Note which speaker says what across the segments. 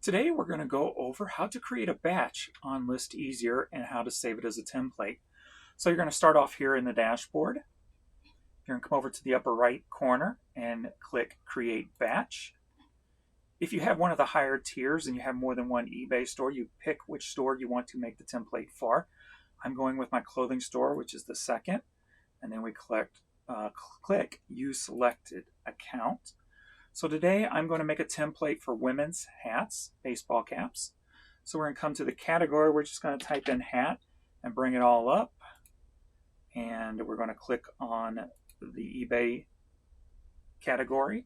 Speaker 1: Today we're going to go over how to create a batch on ListEasier and how to save it as a template. So you're going to start off here in the dashboard. You're going to come over to the upper right corner and click Create Batch. If you have one of the higher tiers and you have more than one eBay store, you pick which store you want to make the template for. I'm going with my clothing store, which is the second, and then we click Use Selected Account. So today I'm going to make a template for women's hats, baseball caps. So we're going to come to the category. We're just going to type in hat and bring it all up. And we're going to click on the eBay category,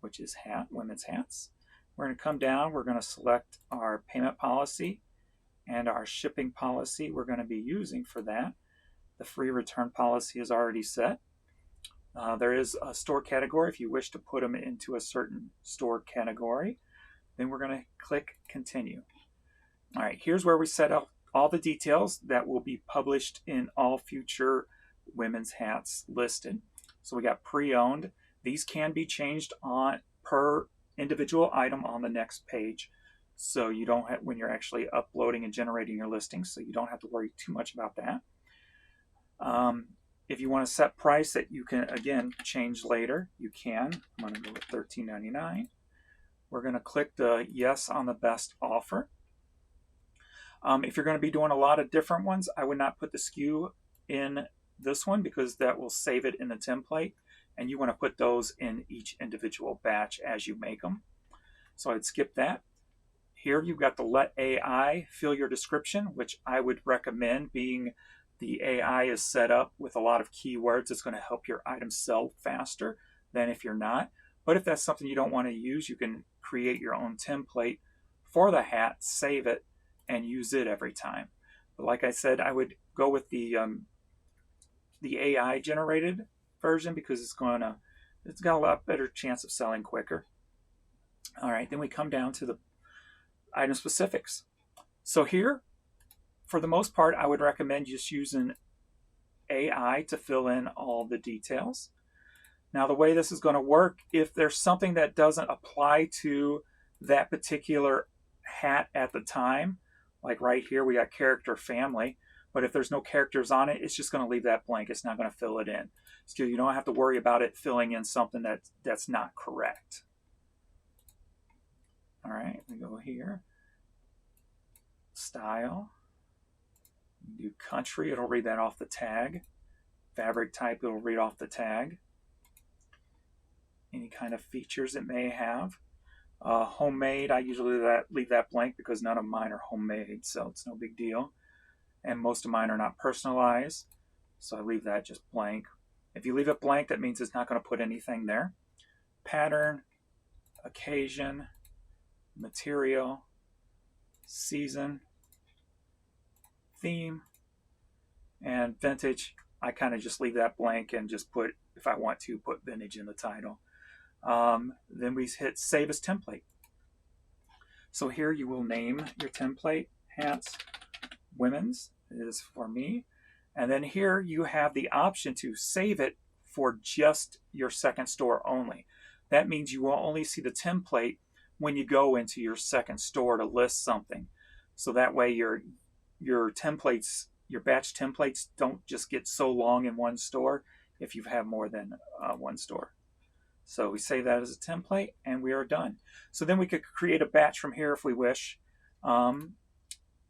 Speaker 1: which is hat, women's hats. We're going to come down. We're going to select our payment policy and our shipping policy we're going to be using for that. The free return policy is already set. There is a store category if you wish to put them into a certain store category. Then we're going to click Continue. All right, here's where we set up all the details that will be published in all future women's hats listed. So we got pre-owned. These can be changed on per individual item on the next page. So you don't have, when you're actually uploading and generating your listings, so you don't have to worry too much about that. If you want to set price that you can, again, change later, you can. I'm going to go with $13.99. We're going to click the yes on the best offer. If you're going to be doing a lot of different ones, I would not put the SKU in this one because that will save it in the template. And you want to put those in each individual batch as you make them. So I'd skip that. Here you've got the Let AI fill your description, which I would recommend, being the AI is set up with a lot of keywords. It's going to help your item sell faster than if you're not. But if that's something you don't want to use, you can create your own template for the hat, save it, and use it every time. But like I said, I would go with the AI generated version because it's got a lot better chance of selling quicker. All right, then we come down to the item specifics. So here, for the most part, I would recommend just using AI to fill in all the details. Now, the way this is going to work, if there's something that doesn't apply to that particular hat at the time, like right here, we got character family, but if there's no characters on it, it's just going to leave that blank. It's not going to fill it in. So you don't have to worry about it filling in something that's not correct. All right, we go here. Style. Do country, it'll read that off the tag. Fabric type, it'll read off the tag. Any kind of features it may have. Homemade, I usually leave that blank because none of mine are homemade, so it's no big deal. And most of mine are not personalized, so I leave that just blank. If you leave it blank, that means it's not going to put anything there. Pattern, occasion, material, season, theme, and vintage. I kind of just leave that blank and just put, if I want to, put vintage in the title. Then we hit Save as Template. So here you will name your template, hats, women's, it is for me. And then here you have the option to save it for just your second store only. That means you will only see the template when you go into your second store to list something. So that way your templates, your batch templates don't just get so long in one store if you have more than one store. So we save that as a template and we are done. So then we could create a batch from here if we wish. And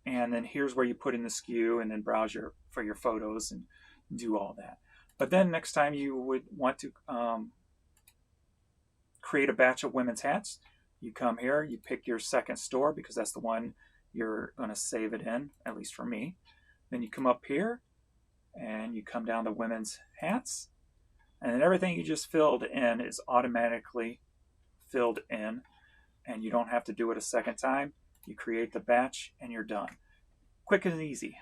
Speaker 1: then here's where you put in the SKU and then browse for your photos and do all that. But then next time you would want to create a batch of women's hats, you come here, you pick your second store because that's the one you're going to save it in, at least for me. Then you come up here and you come down to women's hats, and then everything you just filled in is automatically filled in, and you don't have to do it a second time. You create the batch and you're done. Quick and easy.